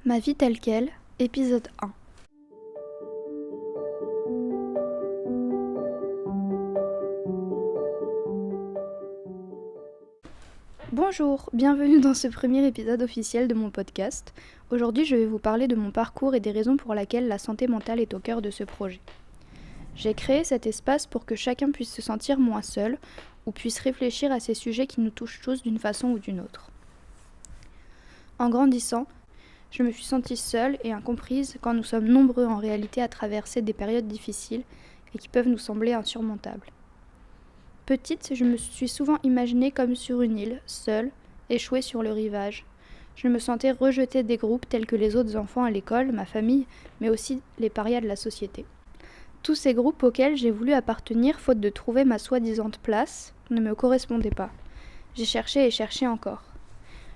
Ma vie telle quelle, épisode 1. Bonjour, bienvenue dans ce premier épisode officiel de mon podcast. Aujourd'hui, je vais vous parler de mon parcours et des raisons pour lesquelles la santé mentale est au cœur de ce projet. J'ai créé cet espace pour que chacun puisse se sentir moins seul ou puisse réfléchir à ces sujets qui nous touchent tous d'une façon ou d'une autre. En grandissant, je me suis sentie seule et incomprise quand nous sommes nombreux en réalité à traverser des périodes difficiles et qui peuvent nous sembler insurmontables. Petite, je me suis souvent imaginée comme sur une île, seule, échouée sur le rivage. Je me sentais rejetée des groupes tels que les autres enfants à l'école, ma famille, mais aussi les parias de la société. Tous ces groupes auxquels j'ai voulu appartenir, faute de trouver ma soi-disant place, ne me correspondaient pas. J'ai cherché et cherché encore.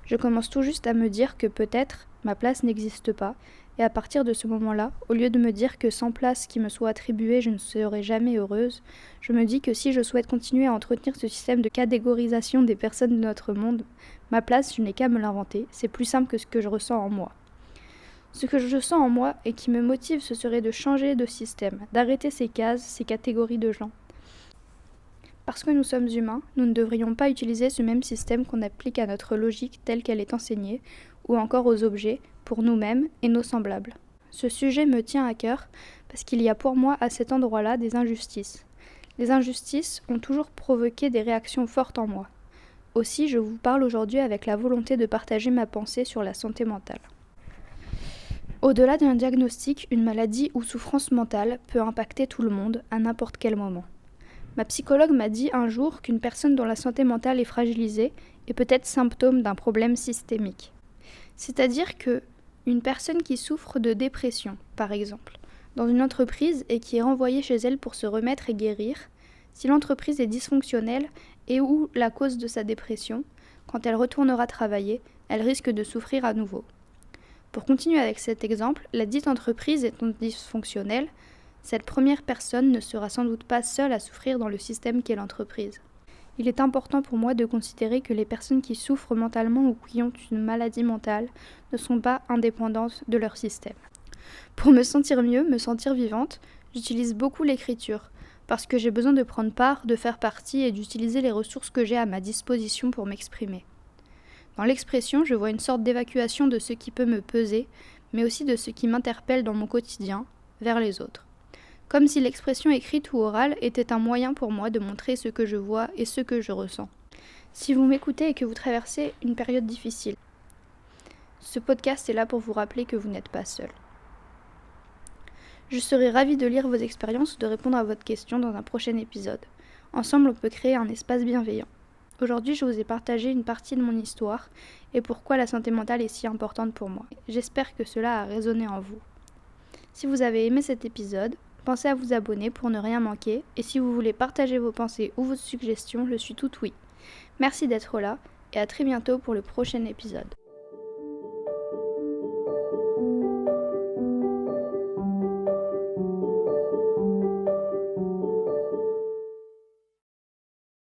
Je commence tout juste à me dire que peut-être ma place n'existe pas, et à partir de ce moment-là, au lieu de me dire que sans place qui me soit attribuée je ne serai jamais heureuse, je me dis que si je souhaite continuer à entretenir ce système de catégorisation des personnes de notre monde, ma place, je n'ai qu'à me l'inventer, c'est plus simple que ce que je ressens en moi. Ce que je sens en moi et qui me motive, ce serait de changer de système, d'arrêter ces cases, ces catégories de gens. Parce que nous sommes humains, nous ne devrions pas utiliser ce même système qu'on applique à notre logique telle qu'elle est enseignée, ou encore aux objets, pour nous-mêmes et nos semblables. Ce sujet me tient à cœur parce qu'il y a pour moi à cet endroit-là des injustices. Les injustices ont toujours provoqué des réactions fortes en moi. Aussi, je vous parle aujourd'hui avec la volonté de partager ma pensée sur la santé mentale. Au-delà d'un diagnostic, une maladie ou souffrance mentale peut impacter tout le monde à n'importe quel moment. Ma psychologue m'a dit un jour qu'une personne dont la santé mentale est fragilisée est peut-être symptôme d'un problème systémique. C'est-à-dire que une personne qui souffre de dépression, par exemple, dans une entreprise et qui est renvoyée chez elle pour se remettre et guérir, si l'entreprise est dysfonctionnelle et ou la cause de sa dépression, quand elle retournera travailler, elle risque de souffrir à nouveau. Pour continuer avec cet exemple, la dite entreprise étant dysfonctionnelle, cette première personne ne sera sans doute pas seule à souffrir dans le système qu'est l'entreprise. Il est important pour moi de considérer que les personnes qui souffrent mentalement ou qui ont une maladie mentale ne sont pas indépendantes de leur système. Pour me sentir mieux, me sentir vivante, j'utilise beaucoup l'écriture, parce que j'ai besoin de prendre part, de faire partie et d'utiliser les ressources que j'ai à ma disposition pour m'exprimer. Dans l'expression, je vois une sorte d'évacuation de ce qui peut me peser, mais aussi de ce qui m'interpelle dans mon quotidien, vers les autres. Comme si l'expression écrite ou orale était un moyen pour moi de montrer ce que je vois et ce que je ressens. Si vous m'écoutez et que vous traversez une période difficile, ce podcast est là pour vous rappeler que vous n'êtes pas seul. Je serai ravie de lire vos expériences ou de répondre à votre question dans un prochain épisode. Ensemble, on peut créer un espace bienveillant. Aujourd'hui, je vous ai partagé une partie de mon histoire et pourquoi la santé mentale est si importante pour moi. J'espère que cela a résonné en vous. Si vous avez aimé cet épisode, pensez à vous abonner pour ne rien manquer et si vous voulez partager vos pensées ou vos suggestions, je suis toute oui. Merci d'être là et à très bientôt pour le prochain épisode.